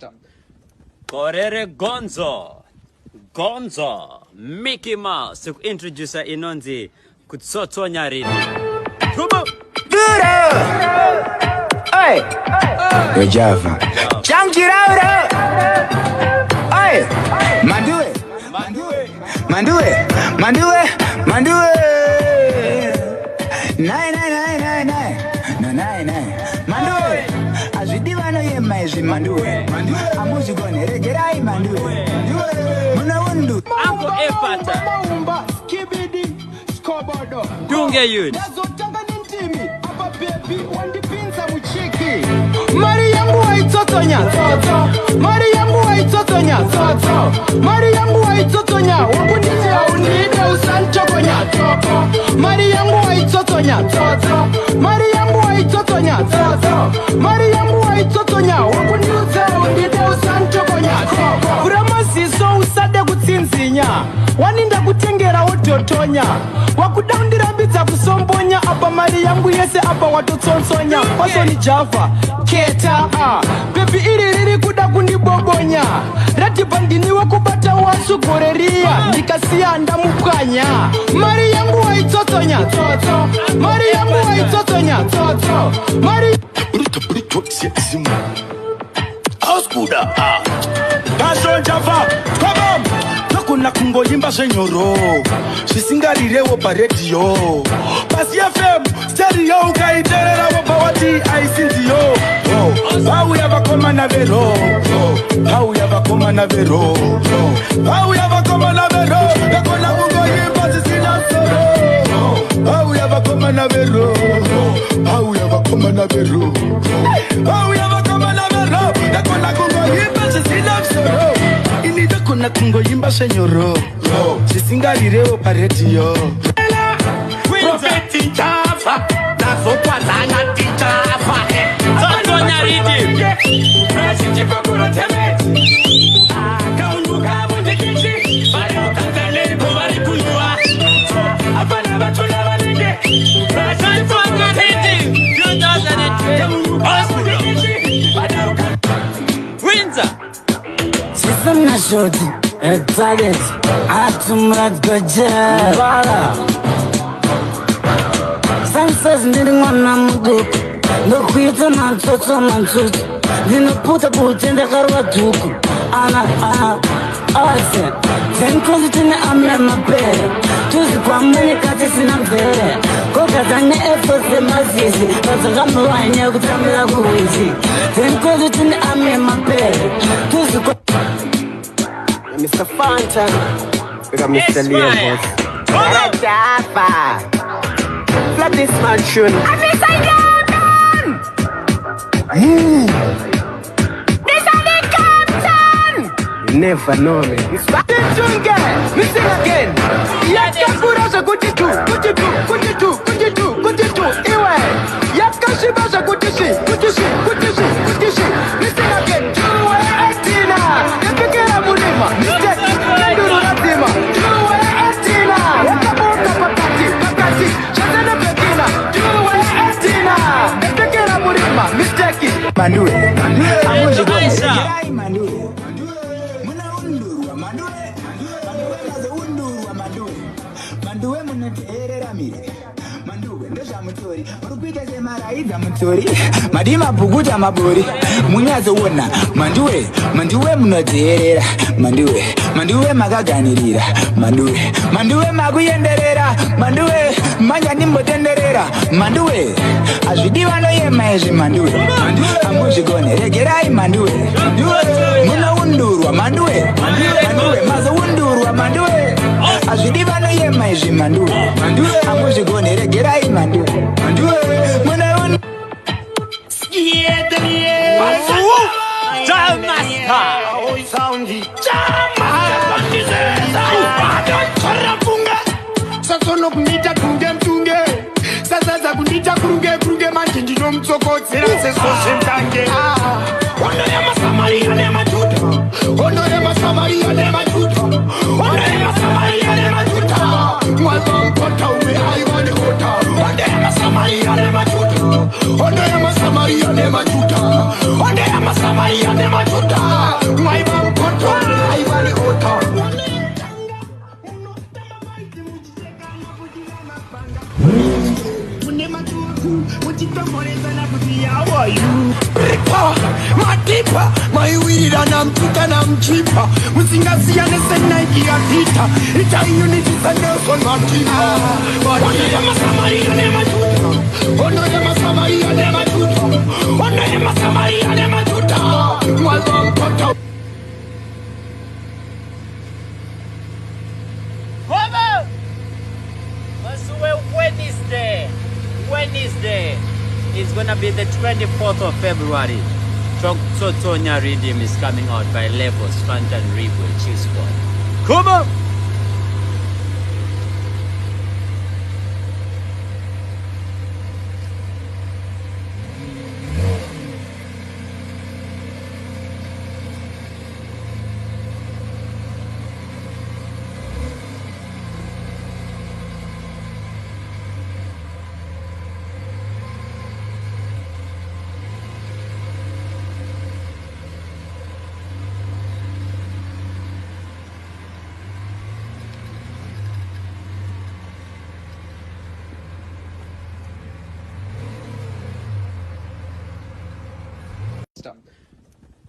Stop. Korere Gonzo Mickey Mouse to introduce inonzi kutsotonya rini. Come Hey, yo Java. Chunky Laura. Hey, Mandue. Nine. Mandue. Azidiva no ye maizi Mandue. Amuzi gone regerai Mandue. Muna undu. Uncle Epata. Dunge yun. Mariamu waitotonya toto. Mariamu waitotonya toto. Mariamu waitotonya wakundizia unide usanchokonya toto. Mariamu waitotonya toto. Mariamu waitotonya toto. Mariamu waitotonya wakundizia unide usanchokonya toto. Kurama siso usade kutsinzinya. Waninda kutengera ototonya. Wakudaundira biza kusombonya. Apa Mariamu yese apa watotsonsonya. Waso ni Java. Keta baby iri kuda kundibobonya rati bandini wakubata wasugoreria ndikasia ndamukanya mari yangu waitotonya toto mari yangu waitotonya toto mari Brito simu Auskuda Passion Java come on Nakuna kungoyimba zenyoro Sisingarirewo pa radio Pasi FM stereo ukaiterera wapawati aisinziyo How you ever come on a vero? How you ever come on a vero? How you ever come on a vero? Nakuna kungoyimba zisina soro How you ever come on a vero? How you ever come on a vero? How you ever come on a vero? Nakuna kungoyimba zisina soro Inida kuna kungoyimba senyoro Sisingarireo pa radio Profeti Java Nazopa zanga Java Sotonya rini. President Bakura Temeti Kaunduka Bundikichi Bayo Katale Kubari Kulua Abana Batula Banenge Sotonya rini. 2020 Windsor Sisana shoti Target Atumrat Gajah Sansas ndiringwana muduku Ndokuita mantoto Ninaputa putende karwa duku Ana Ase Zenkozi tine amle mapere Tuzi kwa mwene kati sina mpere Koka zane efose mazizi Kazaga mwanya kutamila kuwizi Zenkozi tine amle mapere Tuzi kwa Mr. Fanta. We got Mr. Leon. Java. Flip this man tune. This is the captain. You never know me. This tune again. We sing again. Yakakura kutitu. Iwe. Yakashiba kutishi. We sing again. Juwe etina. Yakakera mulima. Mistake. Nduru lazima. Juwe etina. Yakabuka pakati. Shazana pekina. Juwe etina. Yakakera mulima. Mistake. Mandue. Amuzi gone Aisha. regerai Mandue. Muna undurwa Mandue. Mandue muna terera mire. Mandue ndosha mutori. Urupita ze maraiza mutori. Madima pukuta mabori. Munyazo wona. Mandue muna terera. Mandue magaganirira. Mandue maguyenderera. Mandue manja nimbotenderera. Mandue azvidiva no ye maizi Mandue. Amuzi gone regerai Mandue. Muna undurwa Mandue. Mazo undurwa Mandue. Azvidiva no ye maizi Mandue. Amuzi gone regerai Mandue. Muna undurwa Sasono kunita kunge mtunge Sasa kunita kuruge manjinji no mtoko zera seso shentange Ono ya masamaria ne majuta Ono ya masamaria ne majuta Mwazo mpota uwe haiwani hota Ono ya masamaria ne majuta Ono ya masamaria ne majuta matipa maiwirira namtuta namchipa musingasiyane senaiki yatita itaiyunitisa Nelson Matipa Ono ya masamaria ne matuta Ono ya masamaria ne matuta Ono ya masamaria ne matuta Mwazampoto Wednesday is gonna be the 24th of February. Sotonya Rhythm is coming out by Levels, Fanta and Rebo, Chief Squad. Come on!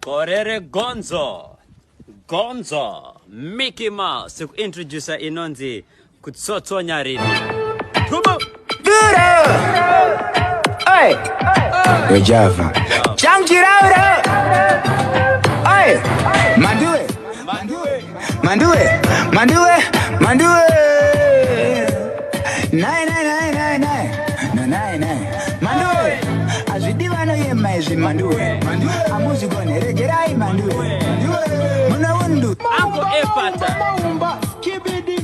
Korere Gonzo Mickey Mouse introducer Inonzi Kutsotonya Rhythm. Come Hey, yo Java. Changiraura. Hey, Mandue. Nine. Mandue. Azidivano ye maizi mandue. Amuzi gone regerai mandue. Muna wundu. Uncle Epata. Skibidi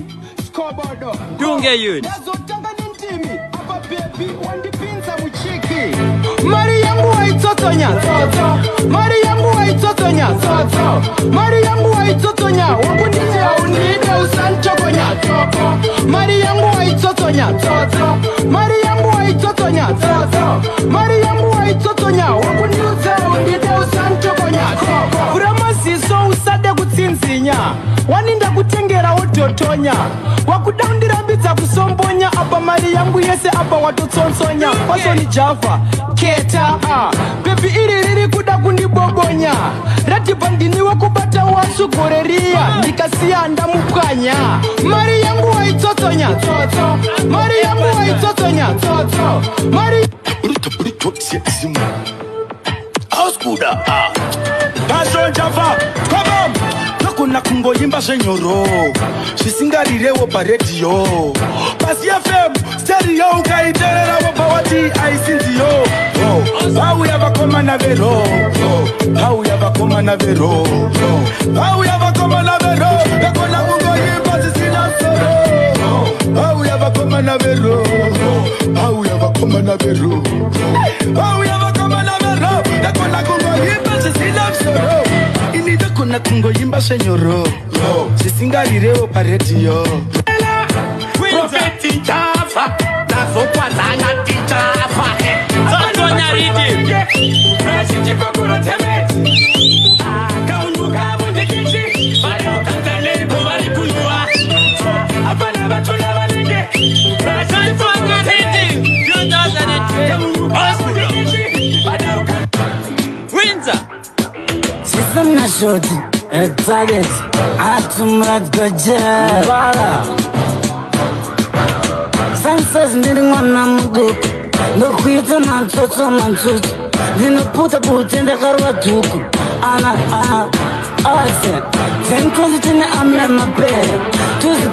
Skobodo Dunge Yud. Nazotanga nintimi Apa baby wandipinza muchiki Mari yangu haitotonya Mari yangu haitotonya Mari yangu haitotonya Wakundite unide usanchokonya Mari yangu haitotonya Mari yangu haitotonya Mari yangu haitotonya Wakundite unide usanchokonya Uramasi so usade kutsinzinya Waninda kutengera ototonya Wakudaundira mbidza kusombonya Apa mari yangu yese apa watotsonsonya Paso ni Java, Keta Pepi iri kuda kundibobonya Rati bandini wakubata wasugoreria Nikasiya ndamukanya Mari yangu haitotonya Mari yangu haitotonya Mari Urito siya isimu Oskuda Paso Java, come on Nakuna kungo yimba shenyoro Shisingarirewo pa radio Pasi FM, stereo ukaiterera wapawati aisinziyo How yava koma na vero How yava koma na vero How yava koma na vero Nakuna kungo yimba sisina soro How yava koma na vero How yava koma na vero How yava koma na vero Nakuna kungo yimba sisina soro Inida kuna kungo yimba shenyoro Sisingarireo pa radio Profeti Java Nazo kwa zanga ti Java Sotonya Rhythm. Presidente procura temer Kaunduka mundikishi Bado kantale kumari kulua Apana batula balenge Sotonya Rhythm 2003. Oskuda. Windsor. System na shoti, target, atumrat gajara. Senses needing one namudu. No quit man toto manchut. Dino puta in the karwatuku. Ana, I said, 10 cause it's in the amna my bed. To the